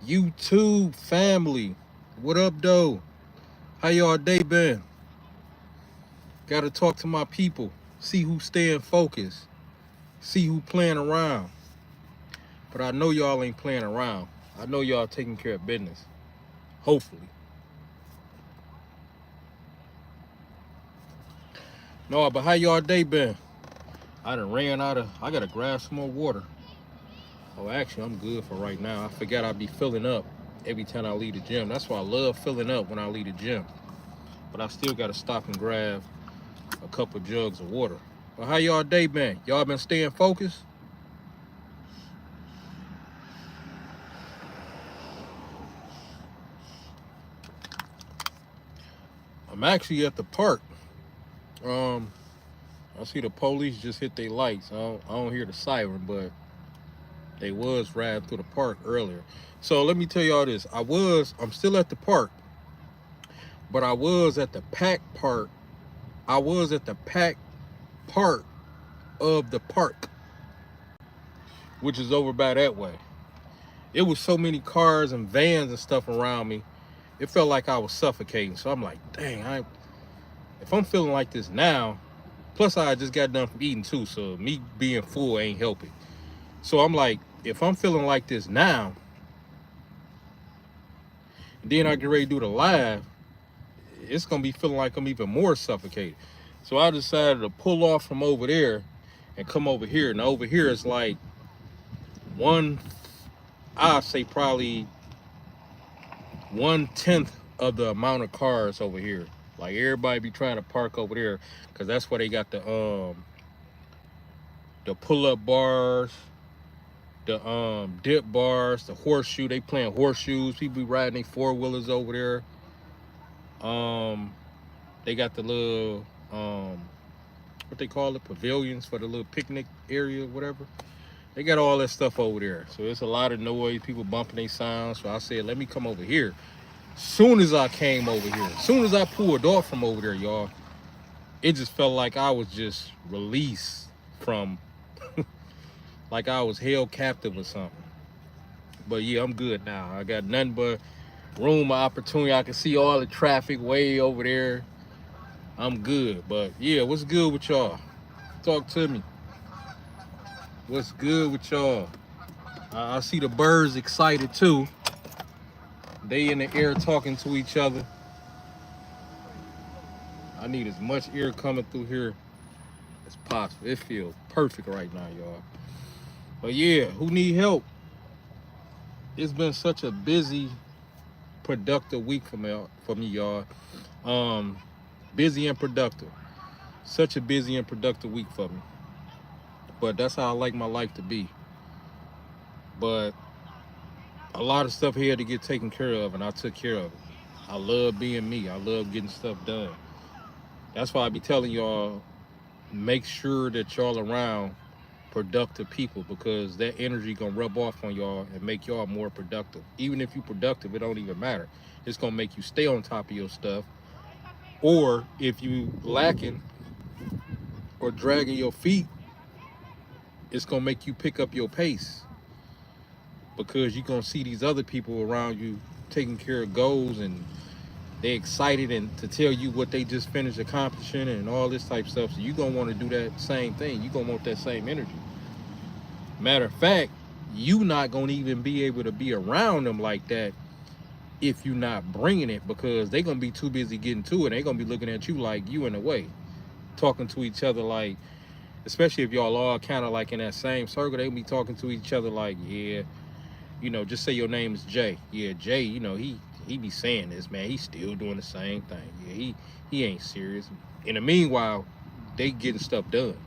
YouTube family. What up, though? How y'all day been? Gotta talk to my people. See who's staying focused. See who playing around. But I know y'all ain't playing around. I know y'all taking care of business. Hopefully. No, but how y'all day been? I done ran out of. I gotta grab some more water. Oh, actually, I'm good for right now. I forgot I'd be filling up every time I leave the gym. That's why I love filling up when I leave the gym. But I still gotta stop and grab a couple jugs of water. Well, how y'all day been? Y'all been staying focused? I'm actually at the park. Um, I see the police just hit their lights. I don't hear the siren, but they was riding through the park earlier. So let me tell y'all this. I'm still at the park, but I was at the pack park. I was at the pack part of the park, which is over by that way. It was so many cars and vans and stuff around me. It felt like I was suffocating. So I'm like, dang, if I'm feeling like this now, plus I just got done from eating too, so me being full ain't helping. So I'm like, if I'm feeling like this now, then I get ready to do the live, it's gonna be feeling like I'm even more suffocated. So I decided to pull off from over there and come over here. Now over here is like one, I'd say probably 1/10 of the amount of cars over here. Like everybody be trying to park over there because that's where they got the pull up bars, the dip bars, the horseshoe. They playing horseshoes. People be riding their four wheelers over there. Um, they got the little what they call it, pavilions for the little picnic area, whatever. They got all that stuff over there. So it's a lot of noise, people bumping their sounds. So I said, let me come over here. Soon as I came over here, soon as I pulled off from over there, y'all, it just felt like I was just released from, like I was held captive or something. But yeah, I'm good now. I got nothing but room, opportunity. I can see all the traffic way over there. I'm good. But yeah, what's good with y'all? Talk to me. What's good with y'all? I see the birds excited too. They in the air talking to each other. I need as much air coming through here as possible. It feels perfect right now, y'all. But yeah, who need help? It's been such a busy, productive week for me, y'all. Um, Busy and productive. Such a busy and productive week for me. But that's how I like my life to be. But a lot of stuff here to get taken care of, and I took care of it. I love being me. I love getting stuff done. That's why I be telling y'all, make sure that y'all around productive people because that energy gonna rub off on y'all and make y'all more productive. Even if you productive, it don't even matter. It's gonna make you stay on top of your stuff. Or if you lacking or dragging your feet, it's gonna make you pick up your pace because you're gonna see these other people around you taking care of goals and they excited and to tell you what they just finished accomplishing and all this type of stuff. So you're gonna want to do that same thing. You're gonna want that same energy. Matter of fact, you not gonna even be able to be around them like that if you're not bringing it because they gonna be too busy getting to it. They gonna be looking at you like you in a way, talking to each other like, especially if y'all are kind of like in that same circle, they gonna be talking to each other like, yeah, just say your name is Jay. Yeah, Jay, he be saying this, man. He's still doing the same thing. Yeah, he ain't serious. In the meanwhile, they getting stuff done.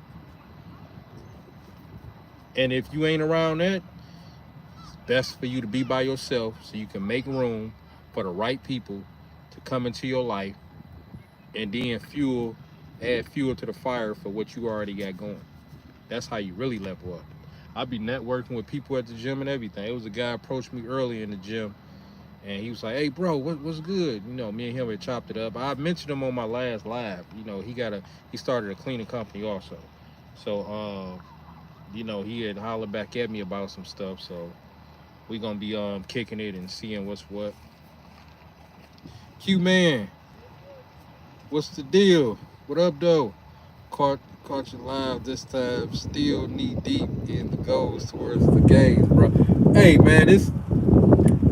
And if you ain't around that, it's best for you to be by yourself so you can make room for the right people to come into your life and then add fuel to the fire for what you already got going. That's how you really level up. I be networking with people at the gym and everything. It was a guy approached me early in the gym and he was like, "Hey, bro, what's good?" Me and him had chopped it up. I mentioned him on my last live. He started a cleaning company also. So he had hollered back at me about some stuff. So We gonna be kicking it and seeing what's what. Q man, what's the deal? What up though? Caught you live this time, still knee deep in the goals towards the games, bro. Hey man,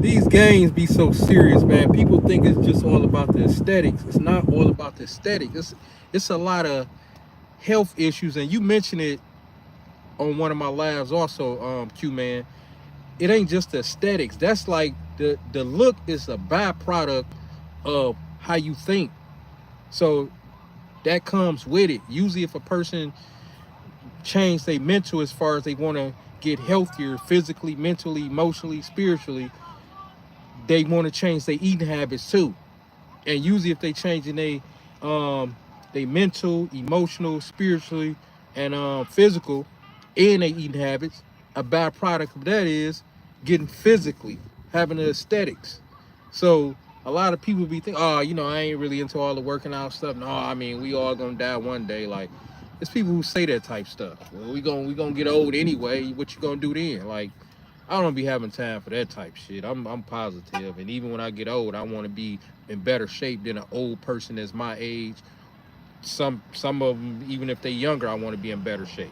these games be so serious, man. People think it's just all about the aesthetics. It's not all about the aesthetics. It's a lot of health issues, and you mentioned it on one of my lives also, Q man. It ain't just the aesthetics. That's like the look is a byproduct of how you think. So that comes with it. Usually if a person change their mental as far as they want to get healthier physically, mentally, emotionally, spiritually, they want to change their eating habits too. And usually if they changing they mental, emotional, spiritually, and physical, and they eating habits, a byproduct of that is getting physically, having the aesthetics. So a lot of people be thinking, oh, I ain't really into all the working out stuff. No, I mean, we all gonna die one day. Like, it's people who say that type stuff. Well, we gonna get old anyway. What you gonna do then? Like, I don't be having time for that type shit. I'm positive, and even when I get old, I want to be in better shape than an old person that's my age. Some of them, even if they're younger, I want to be in better shape.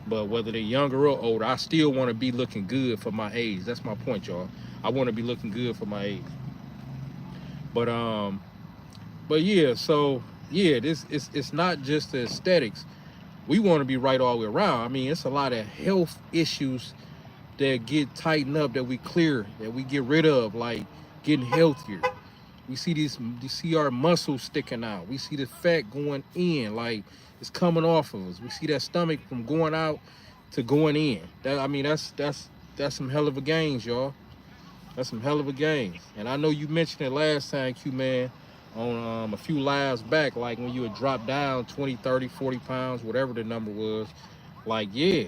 But whether they're younger or older, I still want to be looking good for my age. That's my point, y'all. I want to be looking good for my age. But yeah. So yeah, it's not just the aesthetics. We want to be right all the way around. I mean, it's a lot of health issues that get tightened up, that we clear, that we get rid of, like getting healthier. We see you see our muscles sticking out. We see the fat going in, like it's coming off of us. We see that stomach from going out to going in. That's some hell of a gains, y'all. That's some hell of a gains. And I know you mentioned it last time, Q man, on a few lives back, like when you would drop down 20, 30, 40 pounds, whatever the number was. Like, yeah,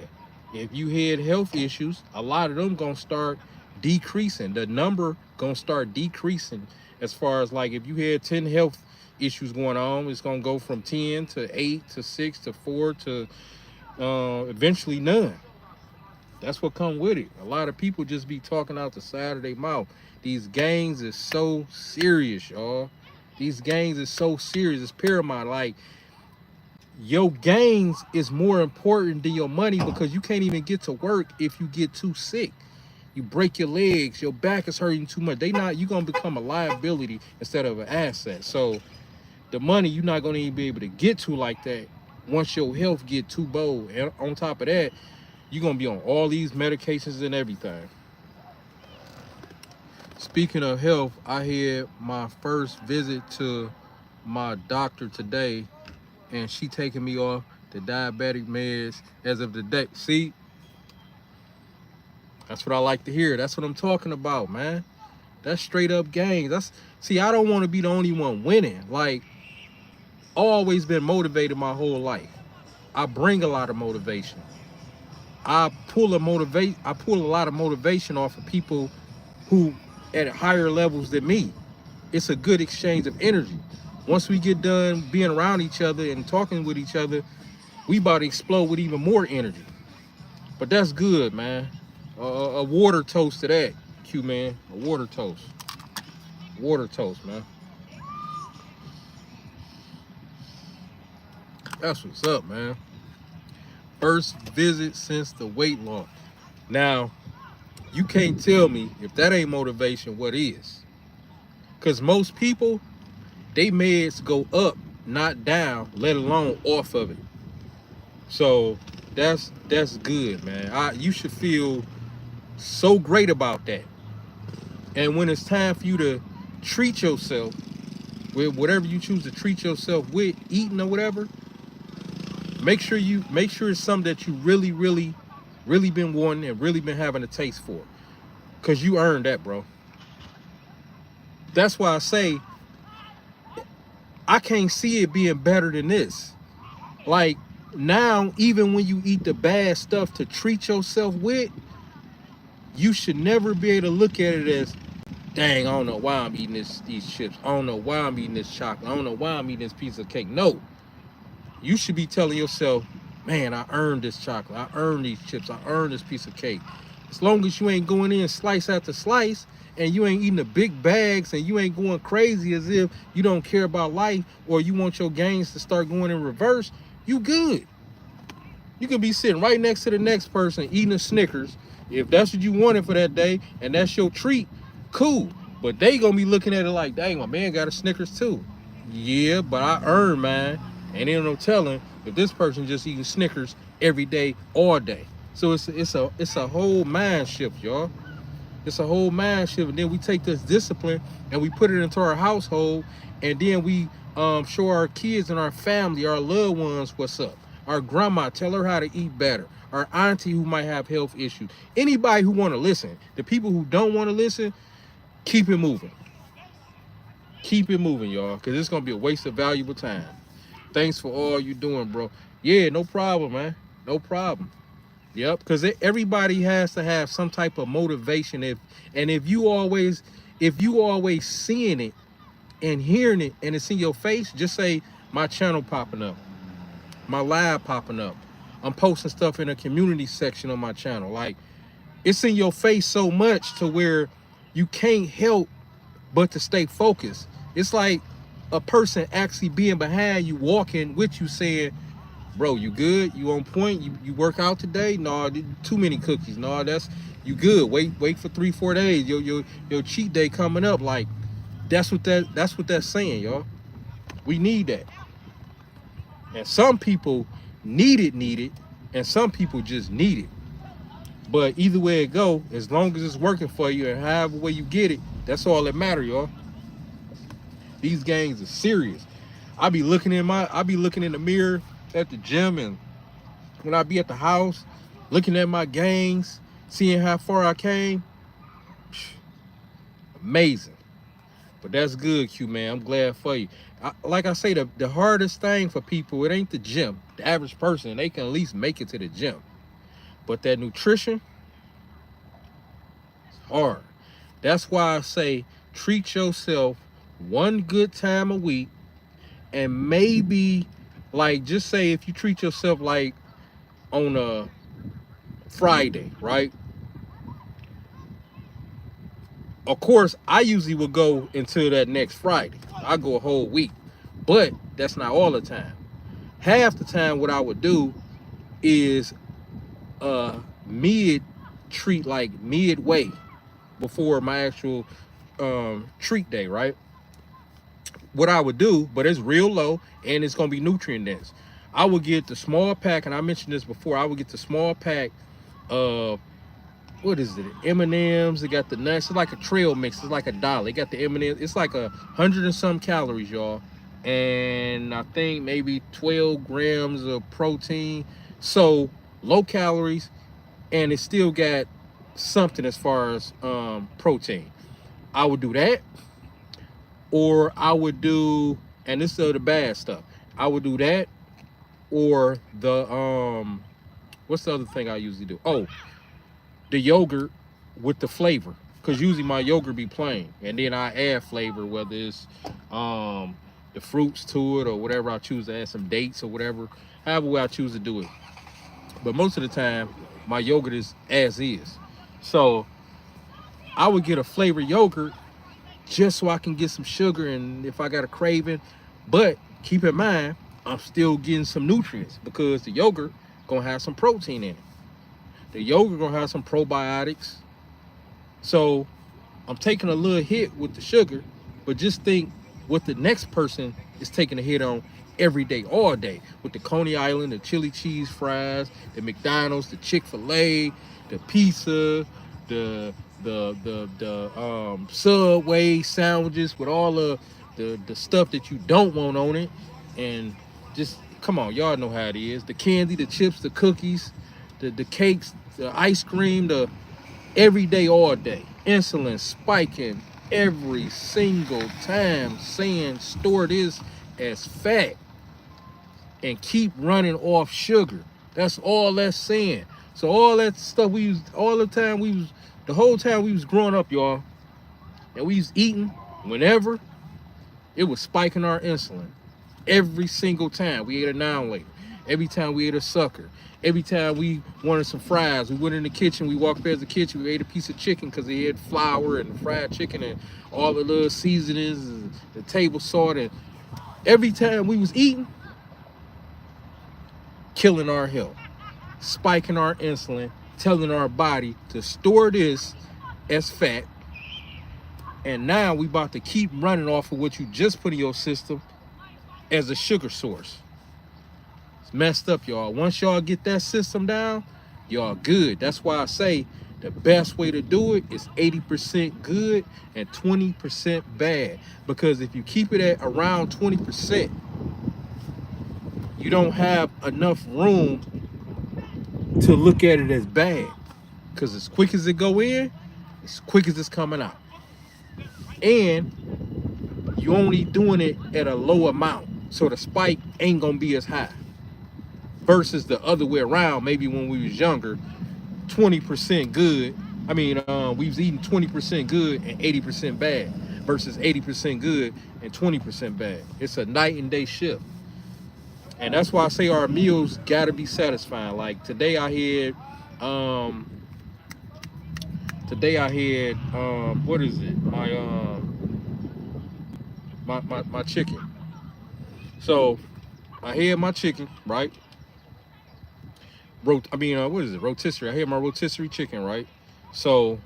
if you had health issues, a lot of them gonna start decreasing. The number gonna start decreasing. As far as like if you had 10 health issues going on, it's gonna go from 10 to 8 to 6 to 4 to eventually none. That's what come with it. A lot of people just be talking out the side of their mouth. These gangs is so serious, y'all. These gangs is so serious. It's paramount. Like, your gains is more important than your money, because you can't even get to work if you get too sick. You break your legs, your back is hurting too much. You gonna become a liability instead of an asset. So the money you're not gonna even be able to get to like that once your health get too bold. And on top of that, you're gonna be on all these medications and everything. Speaking of health, I had my first visit to my doctor today, and she taking me off the diabetic meds as of today. See, that's what I like to hear. That's what I'm talking about, man. That's straight up gains. I don't want to be the only one winning. Like, always been motivated my whole life. I bring a lot of motivation. I pull a lot of motivation off of people who at higher levels than me. It's a good exchange of energy. Once we get done being around each other and talking with each other, we about to explode with even more energy. But that's good, man. A water toast to that, Q man. A water toast. Water toast, man. That's what's up, man. First visit since the weight loss. Now, you can't tell me if that ain't motivation, what is? Because most people, they meds go up, not down, let alone off of it. So that's good, man. You should feel so great about that. And when it's time for you to treat yourself with whatever you choose to treat yourself with, eating or whatever, make sure it's something that you really, really, really been wanting and really been having a taste for. Cause you earned that, bro. That's why I say I can't see it being better than this. Like, now, even when you eat the bad stuff to treat yourself with, you should never be able to look at it as, dang, I don't know why I'm eating these chips. I don't know why I'm eating this chocolate. I don't know why I'm eating this piece of cake. No. You should be telling yourself, man, I earned this chocolate. I earned these chips. I earned this piece of cake. As long as you ain't going in slice after slice and you ain't eating the big bags and you ain't going crazy as if you don't care about life or you want your gains to start going in reverse, you good. You could be sitting right next to the next person eating a Snickers. If that's what you wanted for that day and that's your treat, cool. But they gonna be looking at it like, dang, my man got a Snickers too. Yeah, but I earned mine. And ain't no telling if this person just eating Snickers every day, all day. So it's a whole mind shift, y'all. It's a whole mind shift. And then we take this discipline and we put it into our household, and then we show our kids and our family, our loved ones, what's up. Our grandma, tell her how to eat better. Our auntie who might have health issues. Anybody who want to listen. The people who don't want to listen, keep it moving. Keep it moving, y'all, because it's going to be a waste of valuable time. Thanks for all you doing, bro. Yeah, no problem, man. No problem. Yep, because everybody has to have some type of motivation. If you always seeing it and hearing it and it's in your face, just say my channel popping up, my live popping up. I'm posting stuff in a community section on my channel. Like, it's in your face so much to where you can't help but to stay focused. It's like a person actually being behind you, walking with you, saying, bro, you good? You on point? You work out today? No, too many cookies. No, that's you good. Wait for 3-4 days. Your cheat day coming up. Like, that's what that's saying, y'all. We need that. And some people need it, and some people just need it. But either way it go, as long as it's working for you and however way you get it, that's all that matter, y'all. These games are serious. I be looking in the mirror at the gym, and when I be at the house, looking at my gains, seeing how far I came, amazing. But that's good, Q, man. I'm glad for you. Like I say, the hardest thing for people, it ain't the gym. The average person, they can at least make it to the gym. But that nutrition, it's hard. That's why I say treat yourself one good time a week, and maybe, like, just say if you treat yourself like on a Friday, right? Of course, I usually will go until that next Friday. I go a whole week, but that's not all the time. Half the time, what I would do is treat like midway before my actual treat day, right? What I would do, but it's real low and it's gonna be nutrient dense. I would get the small pack, and I mentioned this before. I would get the small pack of what is it? M&Ms. They got the nuts. It's like a trail mix. It's like $1. They got the M&Ms. It's like 100 and some calories, y'all, and I think maybe 12 grams of protein. So low calories, and it still got something as far as protein. I would do that, or I would do, and this is the bad stuff. I would do that, or the what's the other thing I usually do? Oh, the yogurt with the flavor, because usually my yogurt be plain, and then I add flavor, whether it's the fruits to it or whatever. I choose to add some dates or whatever, however way I choose to do it. But most of the time, my yogurt is as is. So I would get a flavored yogurt just so I can get some sugar, and if I got a craving. But keep in mind, I'm still getting some nutrients because the yogurt gonna have some protein in it. The yogurt gonna have some probiotics. So I'm taking a little hit with the sugar, but just think what the next person is taking a hit on every day, all day, with the Coney Island, the chili cheese fries, the McDonald's, the Chick-fil-A, the pizza, the Subway sandwiches with all of the stuff that you don't want on it. And just come on, y'all know how it is. The candy, the chips, the cookies, the cakes, the ice cream, the every day, all day. Insulin spiking every single time, saying store this as fat and keep running off sugar. That's all that's saying. So all that stuff we used all the time, the whole time we was growing up, y'all, and we was eating whenever, it was spiking our insulin every single time we ate a noun later. every time we ate a sucker, every time we wanted some fries, we went in the kitchen, we walked past the kitchen, we ate a piece of chicken because they had flour and fried chicken and all the little seasonings, and the table salt, and every time we was eating, killing our health, spiking our insulin, telling our body to store this as fat. And now we about to keep running off of what you just put in your system as a sugar source. It's messed up, y'all. Once y'all get that system down, y'all good. That's why I say the best way to do it is 80% good and 20% bad. Because if you keep it at around 20%, you don't have enough room to look at it as bad. Because as quick as it go in, as quick as it's coming out. And you only doing it at a low amount, so the spike ain't gonna be as high. Versus the other way around, maybe when we was younger, 20% good. I mean, we was eating 20% good and 80% bad, versus 80% good and 20% bad. It's a night and day shift. And that's why I say our meals gotta be satisfying. Like today I had what is it? My chicken. So I had my chicken, right? What is it? Rotisserie. I had my rotisserie chicken, right? So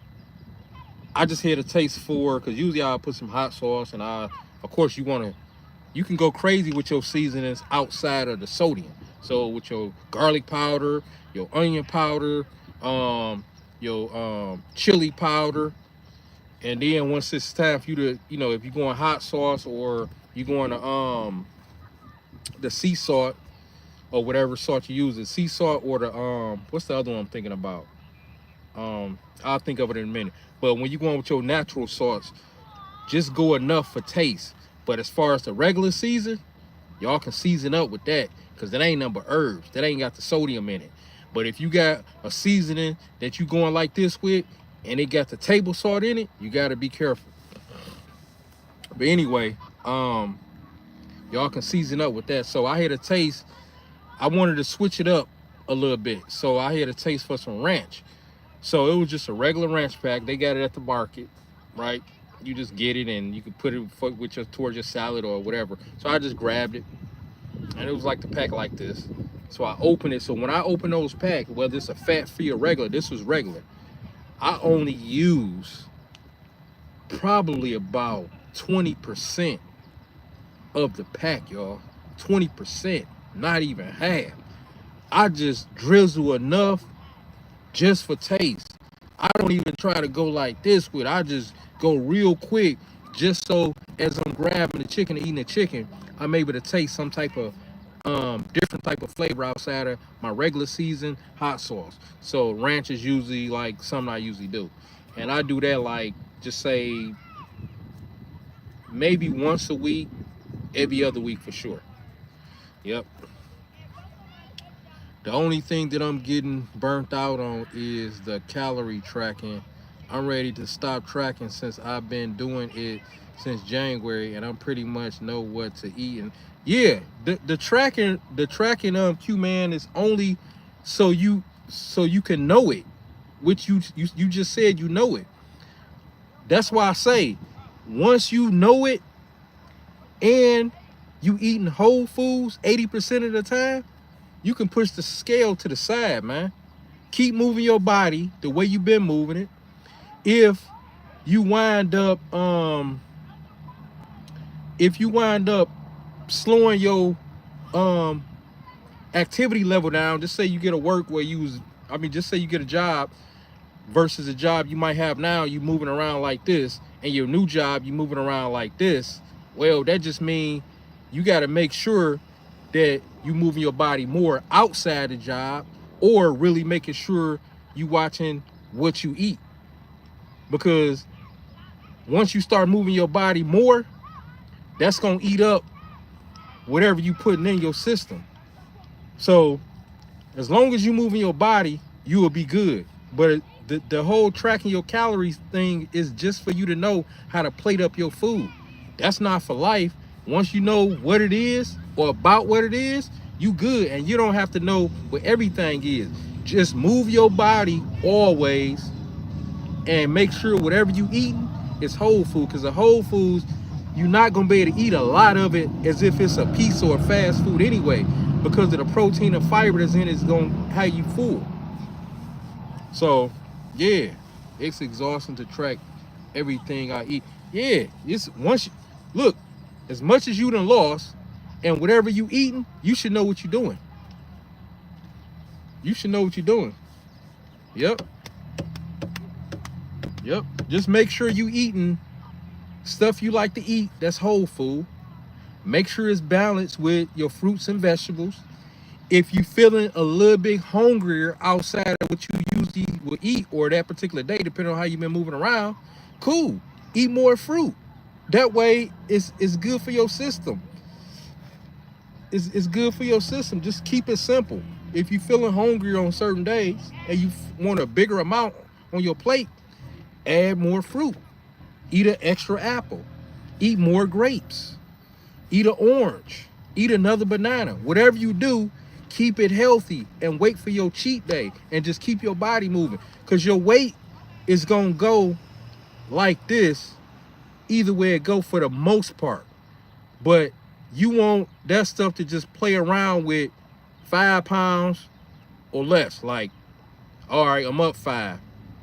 I just had a taste for, because usually I'll put some hot sauce, and of course you can go crazy with your seasonings outside of the sodium. So with your garlic powder, your onion powder, your chili powder, and then once it's time for you to, if you're going hot sauce or you're going to the sea salt or whatever salt you use, the sea salt or the what's the other one I'm thinking about? I'll think of it in a minute. But when you're going with your natural salts, just go enough for taste. But as far as the regular season, y'all can season up with that, because that ain't nothing but herbs. That ain't got the sodium in it. But if you got a seasoning that you going like this with, and it got the table salt in it, you got to be careful. But anyway, y'all can season up with that. So I had a taste. I wanted to switch it up a little bit. So I had a taste for some ranch. So it was just a regular ranch pack. They got it at the market, right? You just get it and you can put it with towards your salad or whatever. So I just grabbed it, and it was like the pack like this. So I opened it. So when I open those packs, whether it's a fat-free or regular, this was regular, I only use probably about 20% of the pack, y'all. 20%, not even half. I just drizzle enough just for taste. I don't even try to go like this with it. I just go real quick, just so as I'm grabbing the chicken and eating the chicken, I'm able to taste some type of different type of flavor outside of my regular season hot sauce. So ranch is usually like something I usually do, and I do that like, just say maybe once a week, every other week for sure. Yep. The only thing that I'm getting burnt out on is the calorie tracking. I'm ready to stop tracking since I've been doing it since January, and I pretty much know what to eat. And yeah, the tracking Q man is only so you can know it, which you just said you know it. That's why I say, once you know it and you eating whole foods 80% of the time, you can push the scale to the side, man. Keep moving your body the way you've been moving it. If you wind up slowing your activity level down, just say you get a work where just say you get a job versus a job you might have now, you moving around like this, and your new job you moving around like this. Well, that just means you got to make sure that you moving your body more outside the job, or really making sure you watching what you eat. Because once you start moving your body more, that's gonna eat up whatever you putting in your system. So as long as you moving your body, you will be good. But the whole tracking your calories thing is just for you to know how to plate up your food. That's not for life. Once you know what it is or about what it is, you good, and you don't have to know what everything is. Just move your body always, and make sure whatever you eating is whole food. Because the whole foods, you're not gonna be able to eat a lot of it as if it's a piece or a fast food anyway, because of the protein and fiber that's in it is gonna have you full. So yeah, it's exhausting to track everything I eat. Yeah, it's once you look, as much as you done lost, and whatever you eating, you should know what you're doing. You should know what you're doing. Yep. Yep. Just make sure you eating stuff you like to eat that's whole food. Make sure it's balanced with your fruits and vegetables. If you feeling a little bit hungrier outside of what you usually will eat or that particular day, depending on how you've been moving around, cool. Eat more fruit. That way it's good for your system. It's good for your system. Just keep it simple. If you're feeling hungry on certain days and you want a bigger amount on your plate, add more fruit. Eat an extra apple. Eat more grapes. Eat an orange. Eat another banana. Whatever you do, keep it healthy and wait for your cheat day and just keep your body moving. Because your weight is going to go like this either way it go for the most part. But you want that stuff to just play around with 5 pounds or less. Like, all right, I'm up 5.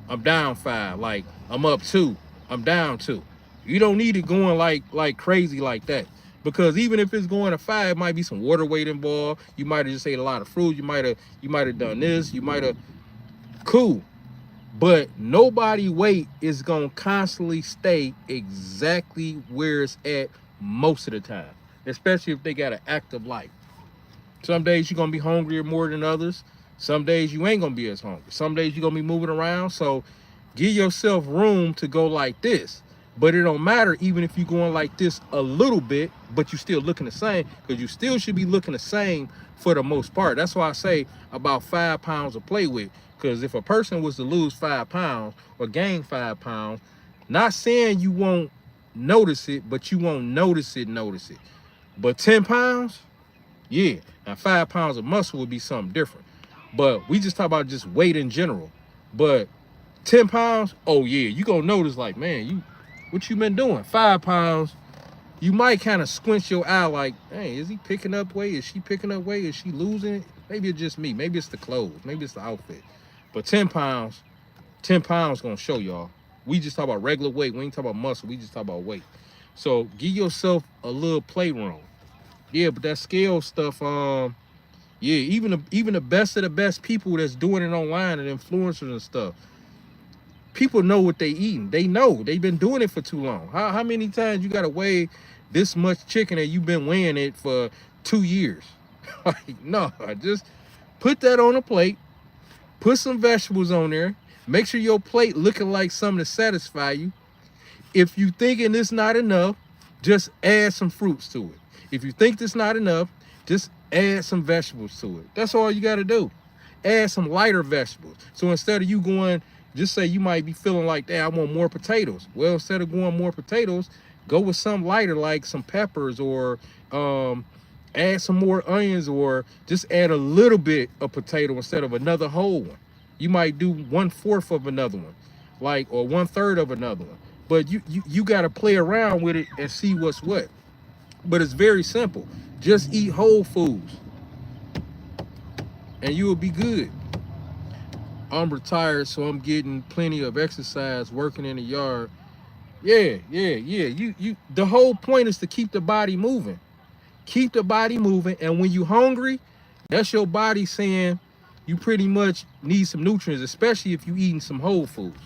I'm down 5. Like, I'm up 2. I'm down 2. You don't need it going like crazy like that. Because even if it's going to 5, it might be some water weight involved. You might have just ate a lot of fruit. You might have done this. You might have, cool. But nobody weight is gonna constantly stay exactly where it's at most of the time, especially if they got an active life. Some days you're gonna be hungrier more than others. Some days you ain't gonna be as hungry. Some days you're gonna be moving around. So give yourself room to go like this. But it don't matter even if you're going like this a little bit, but you still looking the same, because you still should be looking the same for the most part. That's why I say about 5 pounds to play with. Because if a person was to lose 5 pounds or gain 5 pounds, not saying you won't notice it, but you won't notice it. But 10 pounds, yeah. Now 5 pounds of muscle would be something different. But we just talk about just weight in general. But 10 pounds, oh yeah, you gonna notice like, man, what you been doing? 5 pounds, you might kind of squint your eye like, hey, is he picking up weight? Is she picking up weight? Is she losing it? Maybe it's just me. Maybe it's the clothes. Maybe it's the outfit. But 10 pounds gonna show y'all. We just talk about regular weight. We ain't talk about muscle. We just talk about weight. So give yourself a little playroom. Yeah, but that scale stuff, yeah, even the best of the best people that's doing it online and influencers and stuff, people know what they eating. They know. They've been doing it for too long. How many times you gotta weigh this much chicken and you've been weighing it for 2 years? Like, no, just put that on a plate. Put some vegetables on there. Make sure your plate looking like something to satisfy you. If you thinking it's not enough, just add some fruits to it. If you think it's not enough, just add some vegetables to it. That's all you got to do. Add some lighter vegetables. So instead of you going, just say you might be feeling like, I want more potatoes. Well, instead of going more potatoes, go with some lighter, like some peppers, or add some more onions, or just add a little bit of potato instead of another whole one. You might do 1/4 of another one, like, or 1/3 of another one. But you got to play around with it and see what's what. But it's very simple. Just eat whole foods and you will be good. I'm retired, so I'm getting plenty of exercise, working in the yard. Yeah. You the whole point is to keep the body moving. Keep the body moving, and when you hungry, that's your body saying you pretty much need some nutrients, especially if you eating some whole foods.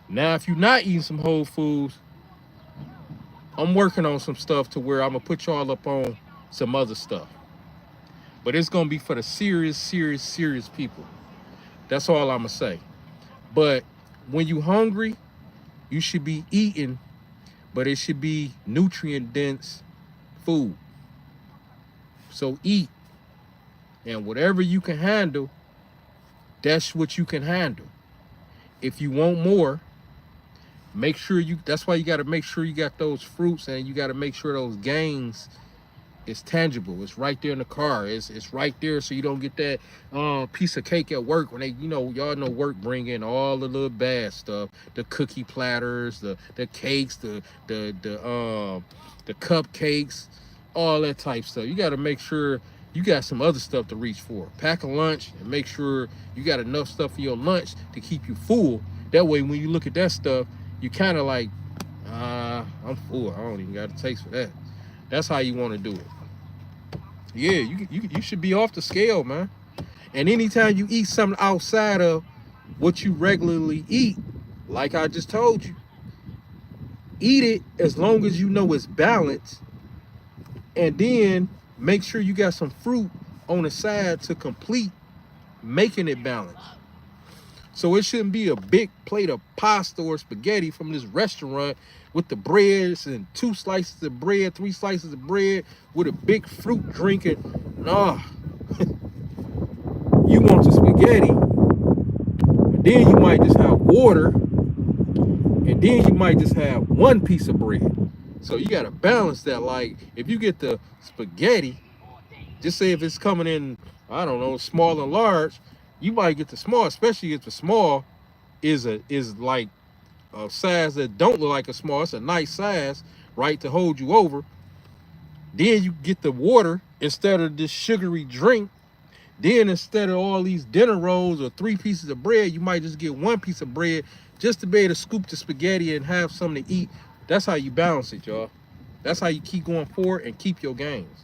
Now, if you're not eating some whole foods, I'm working on some stuff to where I'm gonna put y'all up on some other stuff. But it's gonna be for the serious people. That's all I'm gonna say. But when you hungry, you should be eating, but it should be nutrient dense food. So eat, and whatever you can handle, that's what you can handle. If you want more, make sure that's why you got to make sure you got those fruits, and you got to make sure those gains It's tangible. It's right there in the car. It's right there, so you don't get that piece of cake at work when they, y'all know work bring in all the little bad stuff, the cookie platters, the cakes, the cupcakes, all that type stuff. You got to make sure you got some other stuff to reach for. Pack a lunch and make sure you got enough stuff for your lunch to keep you full. That way, when you look at that stuff, you kind of like, I'm full. I don't even got a taste for that. That's how you want to do it. Yeah, you should be off the scale, man. And anytime you eat something outside of what you regularly eat, like I just told you, eat it as long as you know it's balanced, and then make sure you got some fruit on the side to complete making it balanced. So it shouldn't be a big plate of pasta or spaghetti from this restaurant with the breads and 2 slices of bread, 3 slices of bread with a big fruit drinking. Nah, you want the spaghetti, and then you might just have water, and then you might just have 1 piece of bread. So you got to balance that. Like if you get the spaghetti, just say if it's coming in, I don't know, small and large, you might get the small, especially if the small is like a size that don't look like a small. It's a nice size, right, to hold you over. Then you get the water instead of this sugary drink. Then instead of all these dinner rolls or 3 pieces of bread, you might just get 1 piece of bread just to be able to scoop the spaghetti and have something to eat. That's how you balance it, y'all. That's how you keep going forward and keep your gains.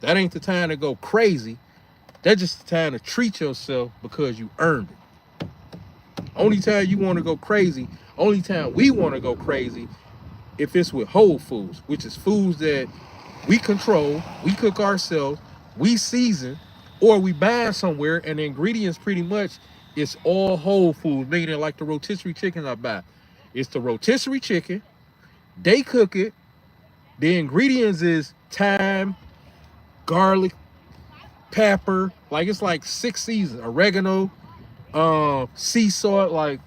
That ain't the time to go crazy. That's just the time to treat yourself because you earned it. Only time you want to go crazy, only time we want to go crazy, if it's with whole foods, which is foods that we control, we cook ourselves, we season, or we buy somewhere, and the ingredients pretty much it's all whole food, meaning like the rotisserie chicken I buy. It's the rotisserie chicken, they cook it, the ingredients is thyme, garlic, pepper, like it's like 6 seasons, oregano, sea salt. Like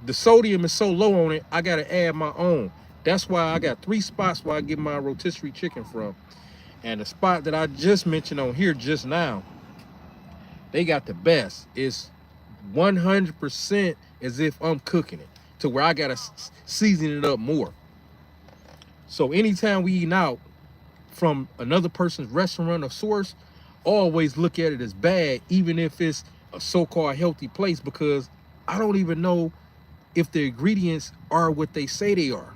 the sodium is so low on it, I gotta add my own. That's why I got 3 spots where I get my rotisserie chicken from. And the spot that I just mentioned on here just now, they got the best. It's 100% as if I'm cooking it, to where I gotta season it up more. So anytime we eat out from another person's restaurant or source, always look at it as bad, even if it's a so-called healthy place, because I don't even know if the ingredients are what they say they are.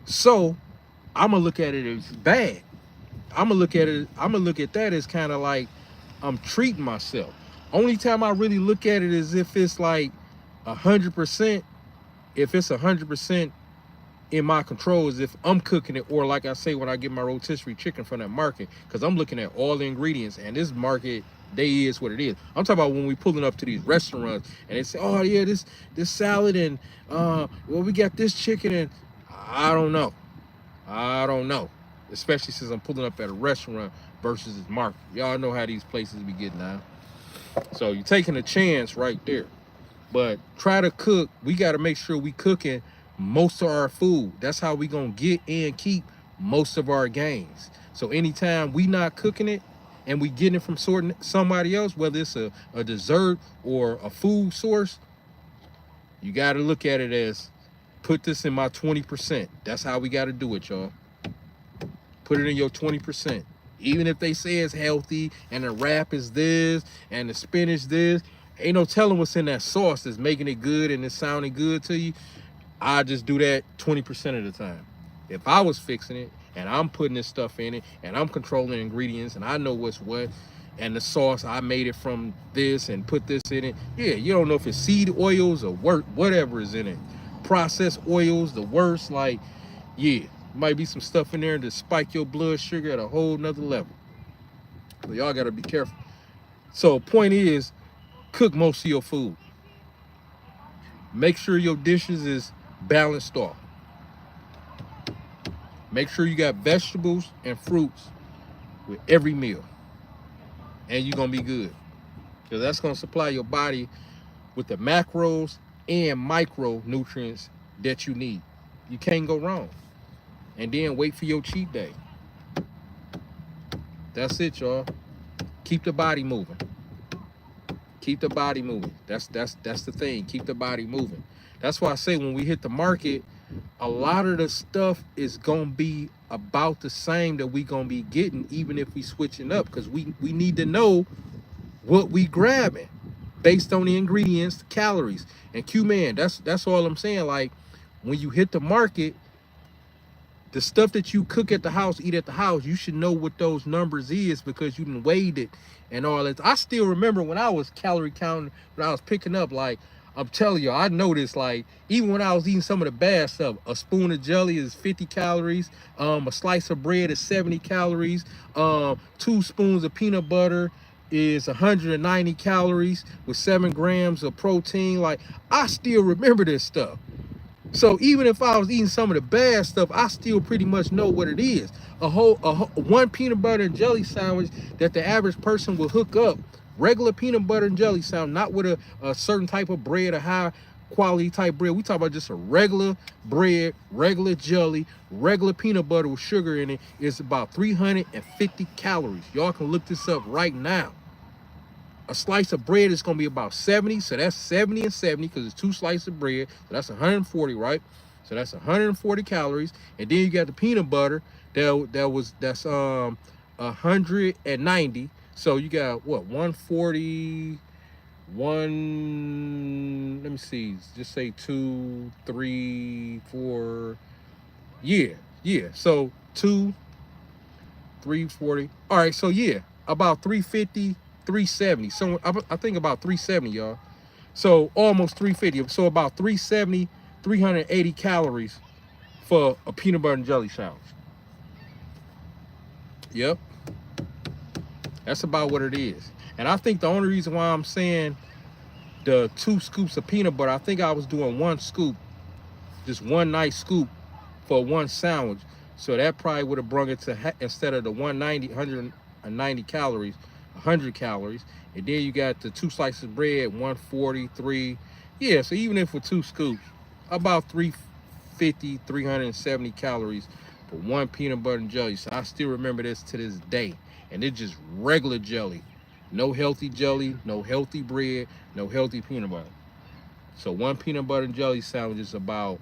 So I'm gonna look at it as bad. I'm gonna look at that as kind of like I'm treating myself. Only time I really look at it is if it's like 100%. If it's 100% in my control, is if I'm cooking it, or like I say when I get my rotisserie chicken from that market, because I'm looking at all the ingredients, and this market, they is what it is. I'm talking about when we pulling up to these restaurants and they say, oh yeah, this salad, and well, we got this chicken, and I don't know, especially since I'm pulling up at a restaurant versus this market. Y'all know how these places be getting out. So you're taking a chance right there. But try to cook. We got to make sure we cooking most of our food. That's how we gonna get and keep most of our gains. So anytime we not cooking it and we getting it from somebody else, whether it's a dessert or a food source, you got to look at it as, put this in my 20%. That's how we got to do it, y'all. Put it in your 20%. Even if they say it's healthy and the wrap is this and the spinach this, ain't no telling what's in that sauce that's making it good and it's sounding good to you. I just do that 20% of the time. If I was fixing it and I'm putting this stuff in it and I'm controlling the ingredients and I know what's what, and the sauce, I made it from this and put this in it. Yeah, you don't know if it's seed oils or whatever is in it. Processed oils, the worst. Like, yeah, might be some stuff in there to spike your blood sugar at a whole nother level. So y'all gotta be careful. So point is, cook most of your food. Make sure your dishes is balanced off. Make sure you got vegetables and fruits with every meal, and you're gonna be good, because that's gonna supply your body with the macros and micronutrients that you need. You can't go wrong. And then wait for your cheat day. That's it, y'all. Keep the body moving. Keep the body moving. That's the thing. Keep the body moving. That's why I say when we hit the market, a lot of the stuff is gonna be about the same that we gonna be getting, even if we switching up, because we need to know what we grabbing based on the ingredients, the calories. And Q man, that's all I'm saying. Like when you hit the market, the stuff that you cook at the house, eat at the house, you should know what those numbers is because you done weighed it and all that. I still remember when I was calorie counting, when I was picking up, like, I'm telling you, I noticed, like, even when I was eating some of the bad stuff, a spoon of jelly is 50 calories, a slice of bread is 70 calories, 2 spoons of peanut butter is 190 calories with 7 grams of protein. Like, I still remember this stuff. So even if I was eating some of the bad stuff, I still pretty much know what it is. One peanut butter and jelly sandwich that the average person will hook up, regular peanut butter and jelly sandwich, not with a certain type of bread, a high quality type bread. We talk about just a regular bread, regular jelly, regular peanut butter with sugar in it, is about 350 calories. Y'all can look this up right now. A slice of bread is going to be about 70. So that's 70 and 70 because it's 2 slices of bread. So that's 140, right? So that's 140 calories. And then you got the peanut butter that's 190. So you got what? 140, let me see. Just say 2, 3, 4. Yeah. So 2, 340. All right, so yeah, about 350, 370. So I think about 370, y'all. So almost 350. So about 370, 380 calories for a peanut butter and jelly sandwich. Yep. That's about what it is. And I think the only reason why I'm saying the 2 scoops of peanut butter, I think I was doing 1 scoop, just one nice scoop for 1 sandwich. So that probably would have brought it to, instead of the 190 calories, 100 calories. And then you got the 2 slices of bread, 143. Yeah, so even if with 2 scoops, about 350, 370 calories for 1 peanut butter and jelly. So I still remember this to this day. And it's just regular jelly. No healthy jelly, no healthy bread, no healthy peanut butter. So 1 peanut butter and jelly sandwich is about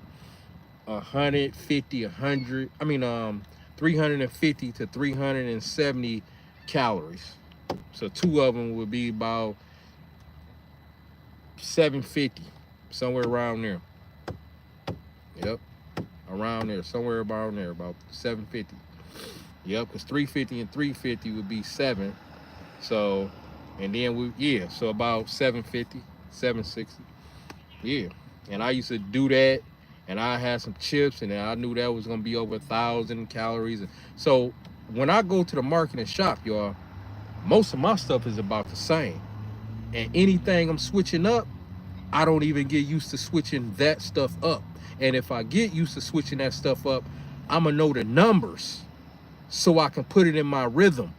350 to 370 calories. So 2 of them would be about 750, somewhere around there. Yep, around there, somewhere around there, about 750. Yep, because 350 and 350 would be 7. So, and then so about 750, 760. Yeah, and I used to do that. And I had some chips, and then I knew that was gonna be over 1,000 calories. And so when I go to the market and shop, y'all, most of my stuff is about the same. And anything I'm switching up, I don't even get used to switching that stuff up. And if I get used to switching that stuff up, I'ma know the numbers so I can put it in my rhythm.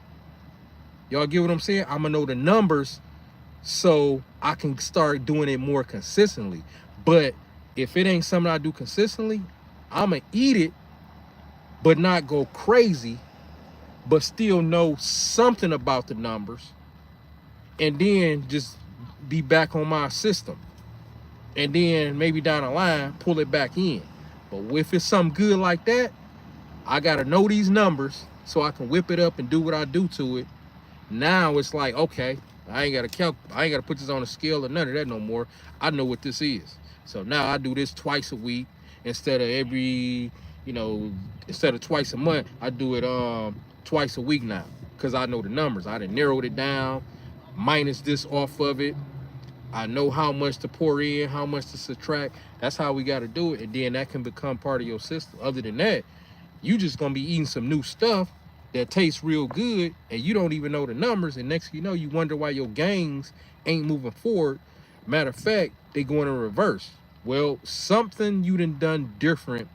Y'all get what I'm saying? I'ma know the numbers so I can start doing it more consistently. But if it ain't something I do consistently, I'ma eat it, but not go crazy, but still know something about the numbers, and then just be back on my system. And then maybe down the line, pull it back in. But if it's something good like that, I gotta know these numbers so I can whip it up and do what I do to it. Now it's like, okay, I ain't gotta put this on a scale or none of that no more. I know what this is. So now I do this twice a week instead of instead of twice a month, I do it twice a week now because I know the numbers. I done narrowed it down, minus this off of it. I know how much to pour in, how much to subtract. That's how we got to do it, and then that can become part of your system. Other than that, you just gonna be eating some new stuff that tastes real good, and you don't even know the numbers, and next thing you know, you wonder why your gains ain't moving forward. Matter of fact, they going in reverse. Well, something you done different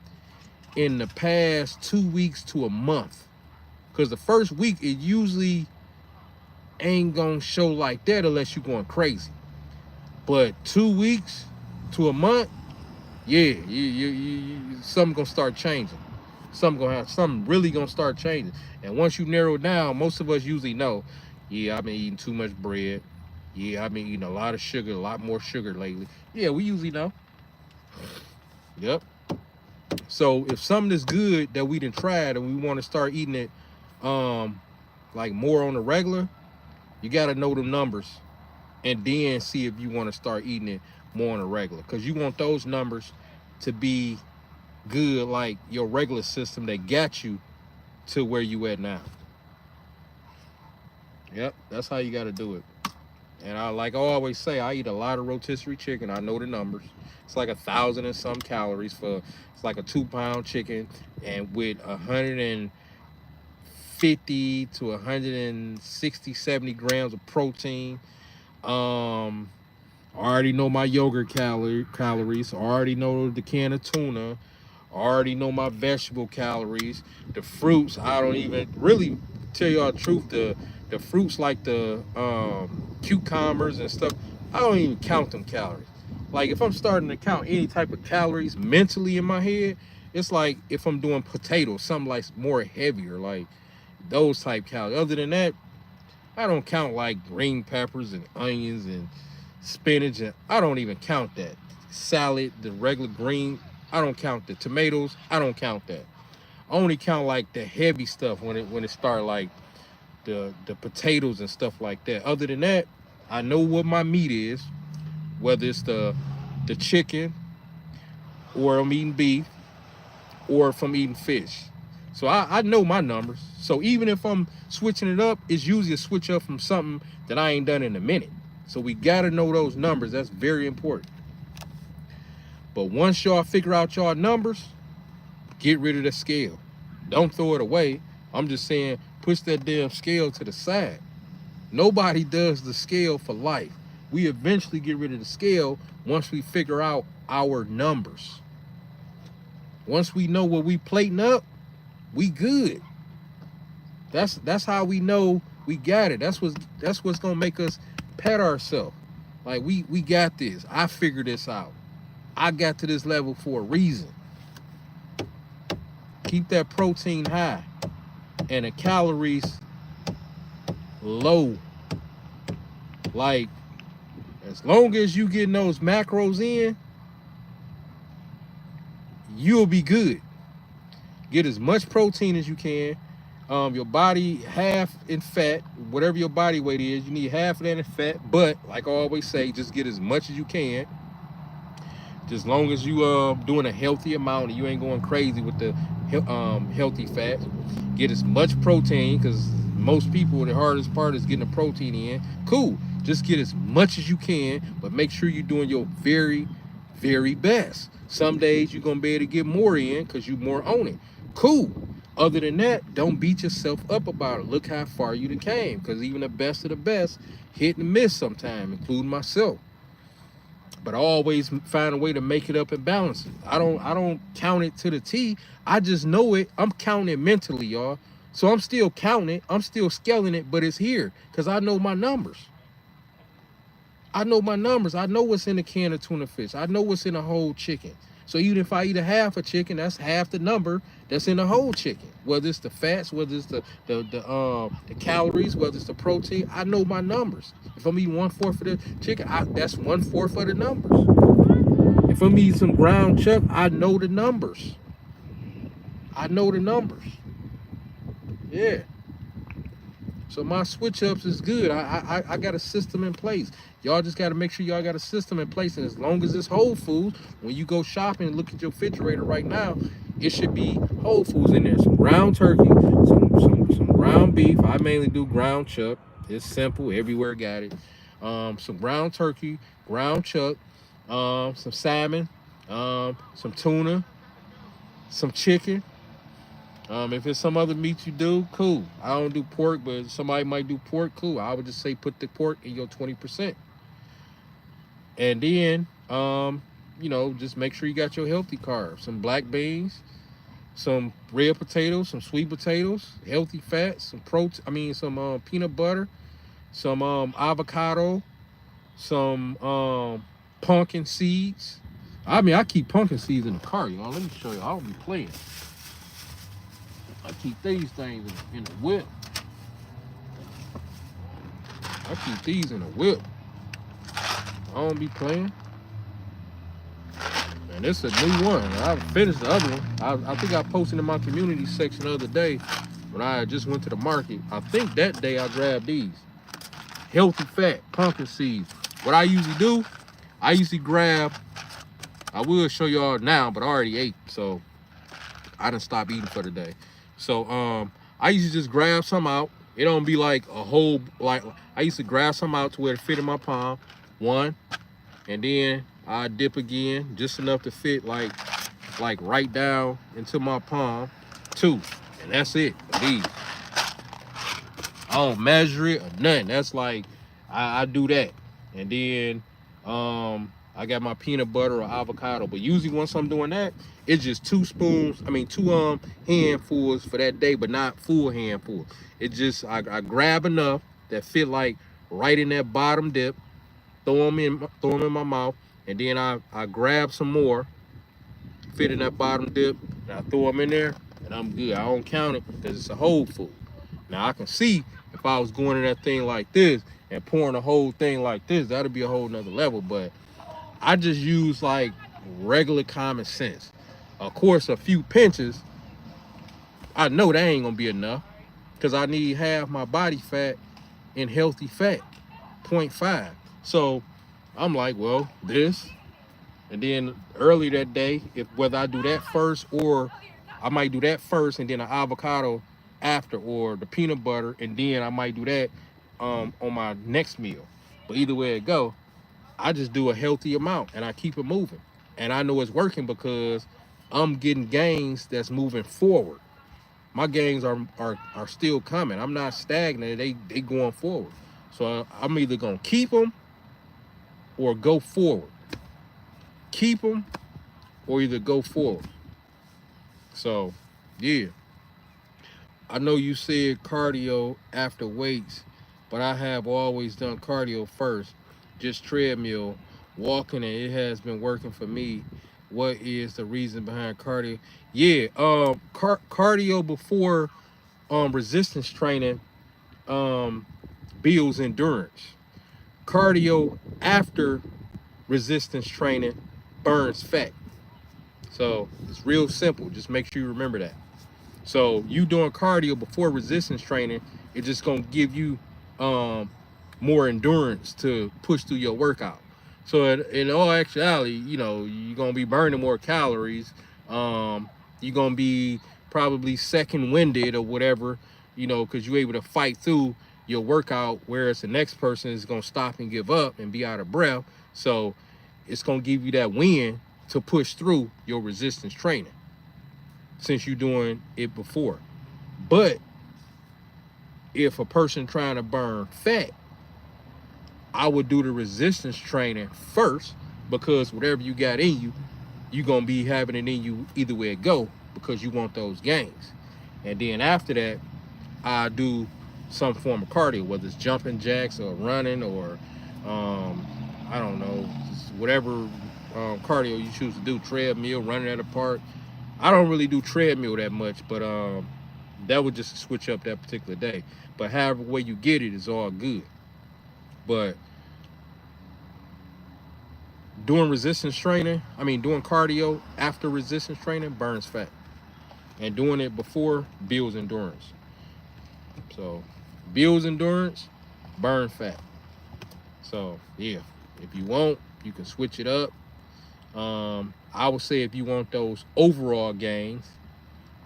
in the past 2 weeks to a month. Because the first week, it usually ain't gonna show like that unless you're going crazy. But 2 weeks to a month, yeah, something gonna start changing. Something really gonna start changing. And once you narrow it down, most of us usually know, yeah, I've been eating too much bread. Yeah, I've been eating a lot of sugar, a lot more sugar lately. Yeah, we usually know. Yep. So if something is good that we done tried and we want to start eating it, um, like more on the regular, you gotta know the numbers and then see if you want to start eating it more on a regular, because you want those numbers to be good, like your regular system that got you to where you at now. Yep, that's how you got to do it. And I always say, I eat a lot of rotisserie chicken. I know the numbers. It's like 1,000 and some calories for, it's like a 2 pound chicken, and with 150 to 160, 70 grams of protein. um I already know my yogurt calories. I already know the can of tuna. I already know my vegetable calories. The fruits, I don't even really tell y'all the truth. The fruits like the cucumbers and stuff, I don't even count them calories. Like if I'm starting to count any type of calories mentally in my head, it's like if I'm doing potatoes, something like more heavier, like those type calories. Other than that, I don't count like green peppers and onions and spinach, and I don't even count that. Salad, the regular green, I don't count the tomatoes. I don't count that. I only count like the heavy stuff when it start like the potatoes and stuff like that. Other than that, I know what my meat is, whether it's the chicken, or I'm eating beef, or if I'm eating fish. So I know my numbers. So even if I'm switching it up, it's usually a switch up from something that I ain't done in a minute. So we gotta know those numbers. That's very important. But once y'all figure out y'all numbers, get rid of the scale. Don't throw it away. I'm just saying, push that damn scale to the side. Nobody does the scale for life. We eventually get rid of the scale once we figure out our numbers. Once we know what we plating up, we good. That's how we know we got it. That's what's gonna make us pat ourselves. Like we got this. I figured this out. I got to this level for a reason. Keep that protein high and the calories low. Like as long as you getting those macros in, you'll be good. Get as much protein as you can. Your body half in fat, whatever your body weight is, you need half of that in fat. But like I always say, just get as much as you can. Just long as you doing a healthy amount and you ain't going crazy with the healthy fats. Get as much protein, because most people, the hardest part is getting the protein in. Cool. Just get as much as you can, but make sure you're doing your very, very best. Some days you're gonna be able to get more in because you more on it. Cool. Other than that, don't beat yourself up about it. Look how far you done came, because even the best of the best hit and miss sometime, including myself. But I always find a way to make it up and balance it. I don't count it to the T. I just know it. I'm counting it mentally, y'all. So I'm still counting it. I'm still scaling it, but it's here because I know my numbers. I know my numbers. I know what's in a can of tuna fish. I know what's in a whole chicken. So even if I eat a half a chicken, that's half the number that's in a whole chicken. Whether it's the fats, whether it's the calories, whether it's the protein, I know my numbers. If I'm eating 1/4 of the chicken, that's 1/4 of the numbers. If I'm eating some ground chuck, I know the numbers. I know the numbers. Yeah. So my switch ups is good. I got a system in place. Y'all just got to make sure y'all got a system in place. And as long as it's Whole Foods, when you go shopping and look at your refrigerator right now, it should be Whole Foods in there. Some ground turkey, some ground beef. I mainly do ground chuck. It's simple. Everywhere got it. Some ground turkey, ground chuck, some salmon, some tuna, some chicken. If it's some other meat you do, cool. I don't do pork, but somebody might do pork, cool. I would just say put the pork in your 20%. And then, just make sure you got your healthy carbs. Some black beans, some red potatoes, some sweet potatoes, healthy fats, some protein, some peanut butter, some avocado, some pumpkin seeds. I keep pumpkin seeds in the car, y'all. Let me show you. I don't be playing. I keep these things in the whip. I keep these in the whip. I don't be playing. And this is a new one. I finished the other one. I think I posted in my community section the other day when I just went to the market. I think that day I grabbed these. Healthy fat pumpkin seeds. What I usually do, I usually grab, I will show y'all now, but I already ate, so I done stopped eating for the day. So I usually just grab some out. It don't be like a whole, like, I used to grab some out to where it fit in my palm, one, and then I dip again, just enough to fit like right down into my palm, two, and that's it, these. I don't measure it or nothing. That's like, I do that. And then I got my peanut butter or avocado. But usually once I'm doing that, it's just two handfuls for that day, but not full handfuls. It just, I grab enough that fit like right in that bottom dip, throw them in my mouth, and then I grab some more, fit in that bottom dip, and I throw them in there, and I'm good. I don't count it because it's a whole food. Now I can see if I was going in that thing like this and pouring the whole thing like this, that'd be a whole nother level. But I just use like regular common sense. Of course, a few pinches, I know that ain't gonna be enough because I need half my body fat in healthy fat, 0.5. So I'm like, well, this, and then early that day, if whether I do that first or I might do that first and then an avocado after, or the peanut butter, and then I might do that on my next meal. But either way it go, I just do a healthy amount and I keep it moving. And I know it's working because I'm getting gains that's moving forward. My gains are still coming. I'm not stagnant. They going forward. So I'm either gonna keep them or go forward. Keep them or either go forward. So yeah. I know you said cardio after weights, but I have always done cardio first, just treadmill, walking, and it has been working for me. What is the reason behind cardio? Yeah, cardio before resistance training builds endurance. Cardio after resistance training burns fat. So it's real simple. Just make sure you remember that. So you doing cardio before resistance training, it's just gonna give you more endurance to push through your workout. So in all actuality, you know, you're gonna be burning more calories. You're gonna be probably second winded or whatever, you know, because you're able to fight through your workout, whereas the next person is gonna stop and give up and be out of breath. So it's gonna give you that win to push through your resistance training since you're doing it before. But if a person trying to burn fat, I would do the resistance training first, because whatever you got in you, you're gonna be having it in you either way it go, because you want those gains. And then after that, I do some form of cardio, whether it's jumping jacks or running or I don't know, whatever cardio you choose to do, treadmill, running at a park. I don't really do treadmill that much, but that would just switch up that particular day. But however way you get it is all good. But doing doing cardio after resistance training burns fat. And doing it before builds endurance. So builds endurance, burn fat. So yeah, if you want, you can switch it up. I would say if you want those overall gains,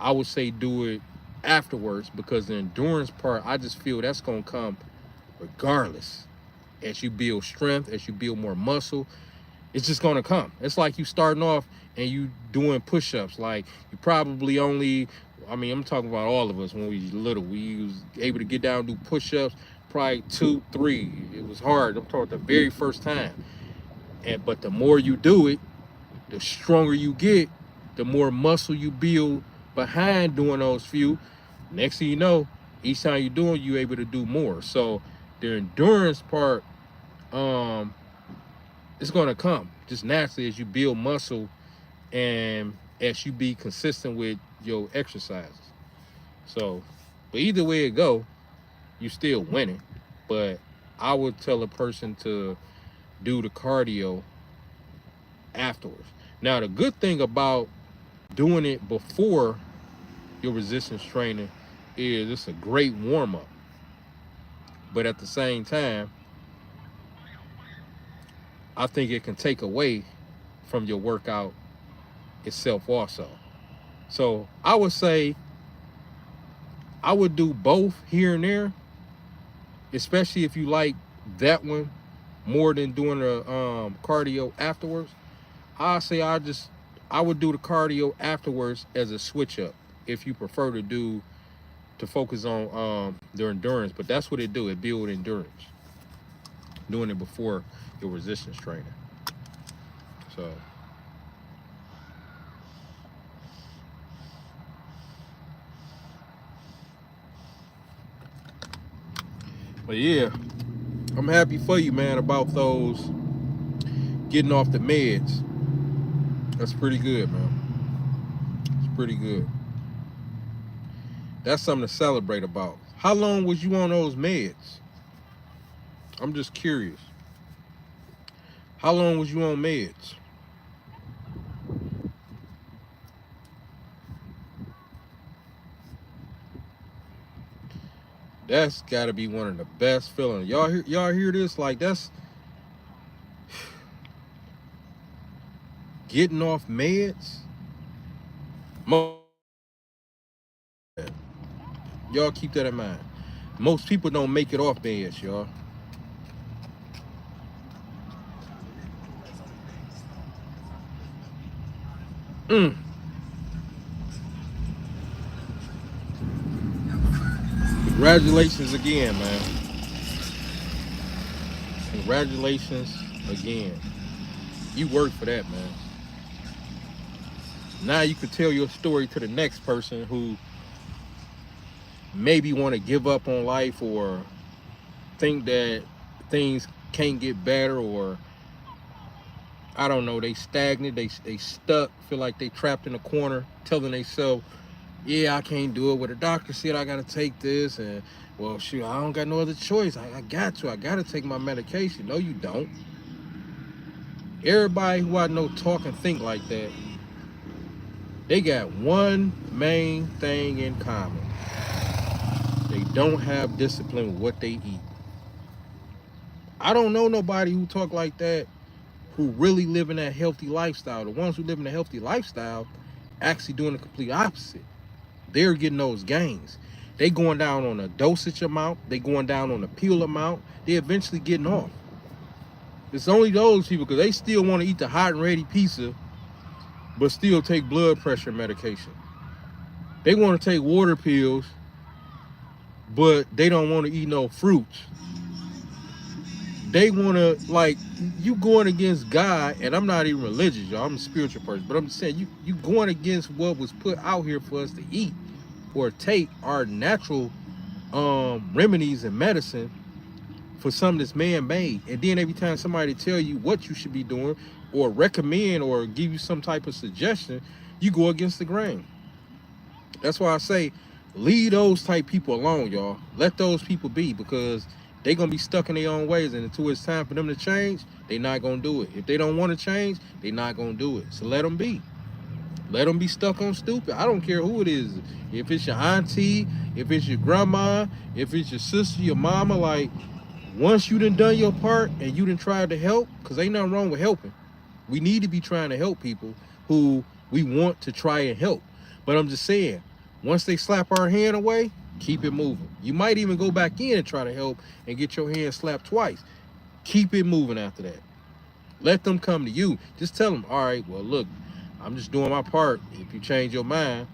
I would say do it afterwards, because the endurance part, I just feel that's gonna come regardless. As you build strength, as you build more muscle, it's just gonna come. It's like you starting off and you doing push-ups. Like you probably only, I mean, I'm talking about all of us when we was little. We was able to get down and do push-ups, probably 2, 3. It was hard. I'm talking the very first time. But the more you do it, the stronger you get, the more muscle you build behind doing those few. Next thing you know, each time you're doing, you're able to do more. So the endurance part, it's gonna come just naturally as you build muscle and as you be consistent with your exercises. So, but either way it go, you still winning. But I would tell a person to do the cardio afterwards. Now, the good thing about doing it before your resistance training is it's a great warm up. But at the same time, I think it can take away from your workout itself also. So I would say I would do both here and there, especially if you like that one more than doing the cardio afterwards. I would do the cardio afterwards as a switch up if you prefer to focus on their endurance. But that's what it do. It build endurance. Doing it before your resistance training. So but yeah, I'm happy for you, man, about those getting off the meds. That's pretty good, man. It's pretty good. That's something to celebrate about. How long was you on those meds? I'm just curious. How long was you on meds? That's got to be one of the best feelings. Y'all hear this? Like that's getting off meds. Y'all keep that in mind. Most people don't make it off meds, y'all. Mm. Congratulations again, man. Congratulations again. You worked for that, man. Now you can tell your story to the next person who maybe want to give up on life or think that things can't get better, or I don't know, they stagnant, they stuck, feel like they trapped in a corner, telling themselves, yeah, I can't do it. Well, the doctor said I gotta take this, and well, shoot, I don't got no other choice. I gotta take my medication. No, you don't. Everybody who I know talk and think like that, they got one main thing in common. They don't have discipline with what they eat. I don't know nobody who talk like that who really live in that healthy lifestyle. The ones who live in a healthy lifestyle actually doing the complete opposite. They're getting those gains. They going down on a dosage amount. They going down on a pill amount. They eventually getting off. It's only those people because they still want to eat the hot and ready pizza, but still take blood pressure medication. They want to take water pills, but they don't want to eat no fruits. They want to, like, you going against God, and I'm not even religious, y'all. I'm a spiritual person, but I'm just saying you going against what was put out here for us to eat or take our natural remedies and medicine for something that's man-made. And then every time somebody tell you what you should be doing or recommend or give you some type of suggestion, you go against the grain. That's why I say leave those type people alone, y'all. Let those people be, because they gonna be stuck in their own ways, and until it's time for them to change, they not gonna do it. If they don't want to change, they not gonna do it. So let them be. Let them be stuck on stupid. I don't care who it is. If it's your auntie, if it's your grandma, if it's your sister, your mama, like, once you done your part and you done tried to help, because ain't nothing wrong with helping. We need to be trying to help people who we want to try and help. But I'm just saying, once they slap our hand away, keep it moving. You might even go back in and try to help and get your hand slapped twice. Keep it moving after that. Let them come to you. Just tell them, all right, well, look, I'm just doing my part. If you change your mind,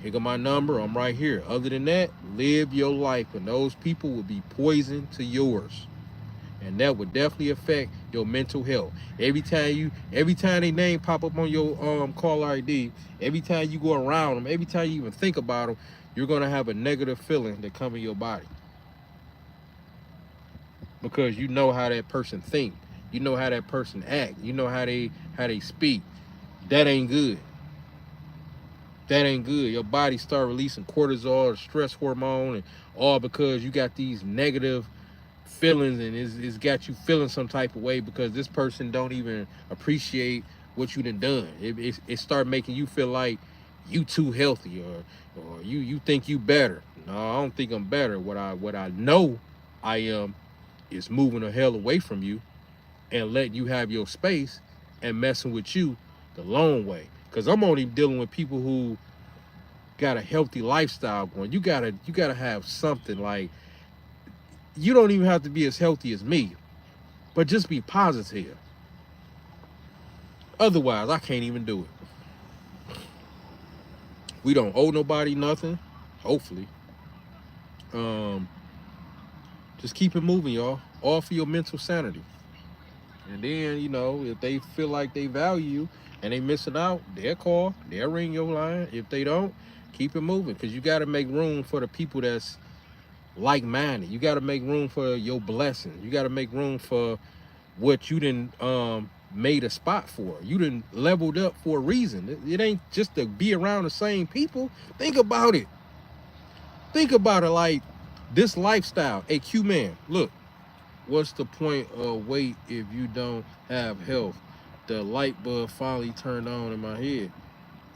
here go my number. I'm right here. Other than that, live your life. And those people will be poison to yours. And that would definitely affect your mental health. Every time they name pop up on your call ID, every time you go around them, every time you even think about them, you're gonna have a negative feeling that come in your body, because you know how that person think, you know how that person act, you know how they speak. That ain't good. That ain't good. Your body start releasing cortisol, stress hormone, and all because you got these negative feelings, and it's got you feeling some type of way because this person don't even appreciate what you done. It start making you feel like you too healthy, or you think you better. No, I don't think I'm better. What I know I am is moving the hell away from you and letting you have your space and messing with you the long way. Cause I'm only dealing with people who got a healthy lifestyle going. You gotta have something. Like, you don't even have to be as healthy as me, but just be positive. Otherwise, I can't even do it. We don't owe nobody nothing. Hopefully. Um, just keep it moving, y'all. All for your mental sanity. And then, if they feel like they value you and they missing out, they'll call, they'll ring your line. If they don't, keep it moving. Because you got to make room for the people that's like-minded. You got to make room for your blessings. You got to make room for what you didn't made a spot for. You didn't leveled up for a reason. It ain't just to be around the same people. Think about it. Think about it like this lifestyle. Hey, Q man, look. What's the point of weight if you don't have health? The light bulb finally turned on in my head.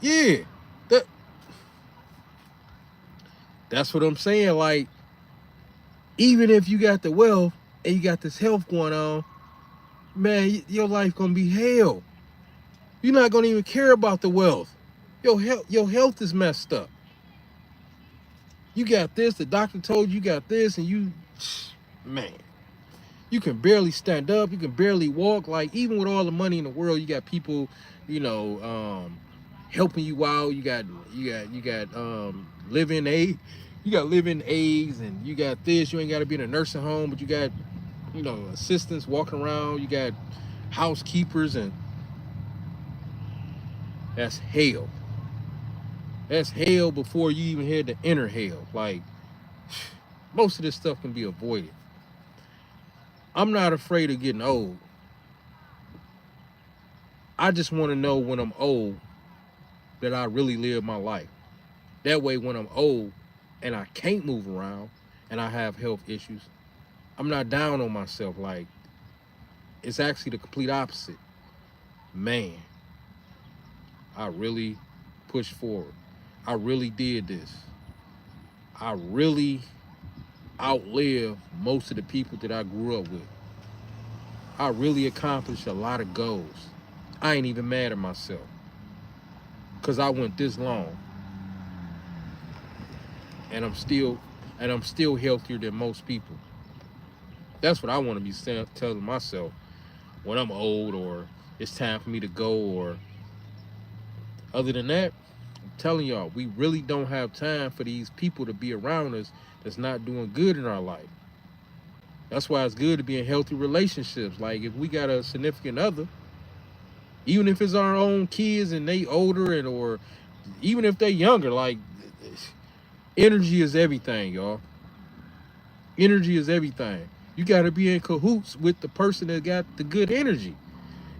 Yeah, that that's what I'm saying. Like, even if you got the wealth and you got this health going on, man, your life gonna be hell. You're not gonna even care about the wealth. Your health is messed up. You got this. The doctor told you got this, and man. You can barely stand up. You can barely walk. Like, even with all the money in the world, you got people, helping you out. You got living aid. You got living aids, and you got this. You ain't got to be in a nursing home, but you got, assistants walking around. You got housekeepers, and that's hell. That's hell before you even hit the inner hell. Like, most of this stuff can be avoided. I'm not afraid of getting old. I just want to know when I'm old that I really live my life. That way, when I'm old and I can't move around and I have health issues, I'm not down on myself. Like, it's actually the complete opposite. Man, I really pushed forward. I really did this. I really outlived most of the people that I grew up with. I really accomplished a lot of goals. I ain't even mad at myself because I went this long, and I'm still healthier than most people. That's what I want to be telling myself when I'm old, or it's time for me to go. Or other than that, I'm telling y'all, we really don't have time for these people to be around us that's not doing good in our life. That's why it's good to be in healthy relationships. Like, if we got a significant other, even if it's our own kids and they older, or even if they younger, like, energy is everything, y'all. Energy is everything. You got to be in cahoots with the person that got the good energy.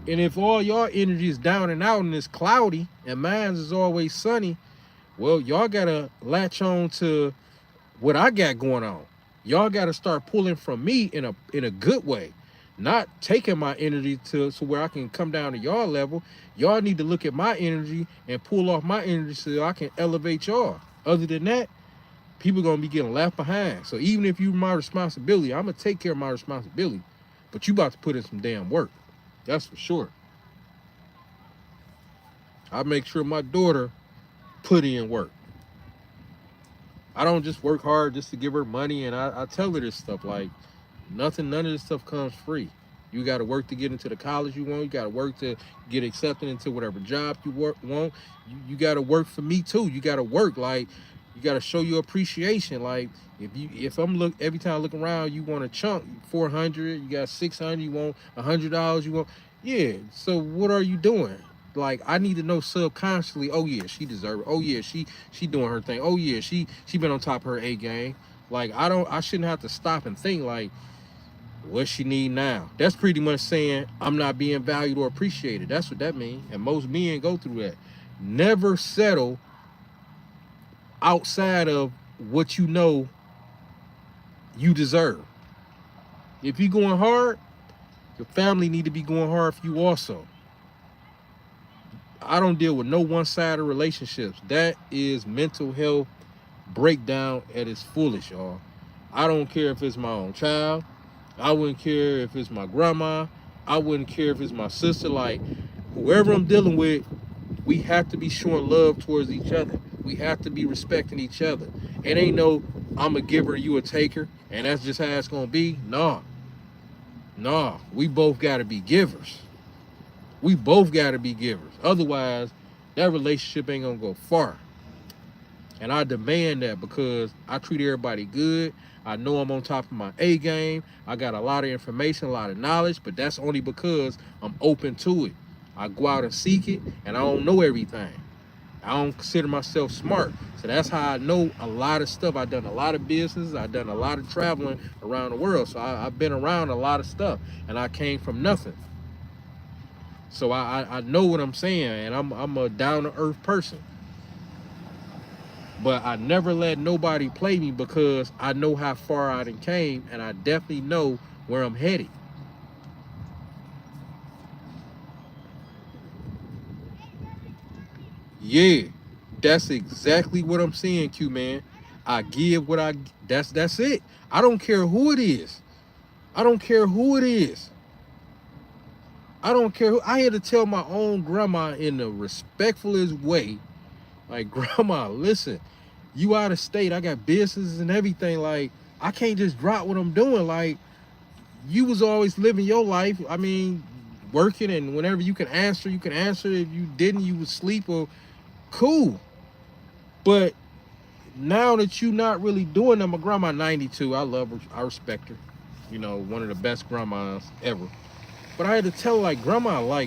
And if all y'all energy is down and out and it's cloudy and mine is always sunny, well, y'all got to latch on to what I got going on. Y'all got to start pulling from me in a good way, not taking my energy to where I can come down to y'all level. Y'all need to look at my energy and pull off my energy so I can elevate y'all. Other than that, people are going to be getting left behind. So even if you're my responsibility, I'm going to take care of my responsibility. But you about to put in some damn work. That's for sure. I make sure my daughter put in work. I don't just work hard just to give her money, and I tell her this stuff, like, none of this stuff comes free. You got to work to get into the college you want. You got to work to get accepted into whatever job you want. You got to work for me too. You got to work. Like, you got to show your appreciation. Like, if I'm every time I look around, you want a chunk, 400, you got 600, you want $100, you want, yeah. So what are you doing? Like, I need to know subconsciously, oh yeah, she deserves it. Oh yeah, she doing her thing. Oh yeah, she been on top of her A game. Like, I shouldn't have to stop and think, like, what she need now. That's pretty much saying I'm not being valued or appreciated. That's what that means. And most men go through that. Never settle outside of what you know you deserve. If you're going hard, your family need to be going hard for you also. I don't deal with no one-sided relationships. That is mental health breakdown at its fullest, y'all. I don't care if it's my own child. I wouldn't care if it's my grandma. I wouldn't care if it's my sister. Like, whoever I'm dealing with, we have to be showing love towards each other. We have to be respecting each other. It ain't no, I'm a giver, you a taker, and that's just how it's gonna be. Nah, we both gotta be givers. We both gotta be givers. Otherwise, that relationship ain't gonna go far. And I demand that because I treat everybody good. I know I'm on top of my A game. I got a lot of information, a lot of knowledge, but that's only because I'm open to it. I go out and seek it, and I don't know everything. I don't consider myself smart. So that's how I know a lot of stuff. I've done a lot of business. I've done a lot of traveling around the world. So I've been around a lot of stuff, and I came from nothing. So I know what I'm saying, and I'm a down-to-earth person. But I never let nobody play me because I know how far I done came, and I definitely know where I'm headed. Yeah, that's exactly what I'm saying, Q man. I give what I that's it. I don't care who it is. I don't care who it is. I don't care who. I had to tell my own grandma in the respectfulest way, like, grandma, listen, you out of state. I got businesses and everything. Like, I can't just drop what I'm doing. Like, you was always living your life. I mean, working, and whenever you can answer, you can answer. If you didn't, you would sleep, or cool. But now that you not really doing that, my grandma 92, I love her, I respect her. You know, one of the best grandmas ever. But I had to tell her, like, grandma, like,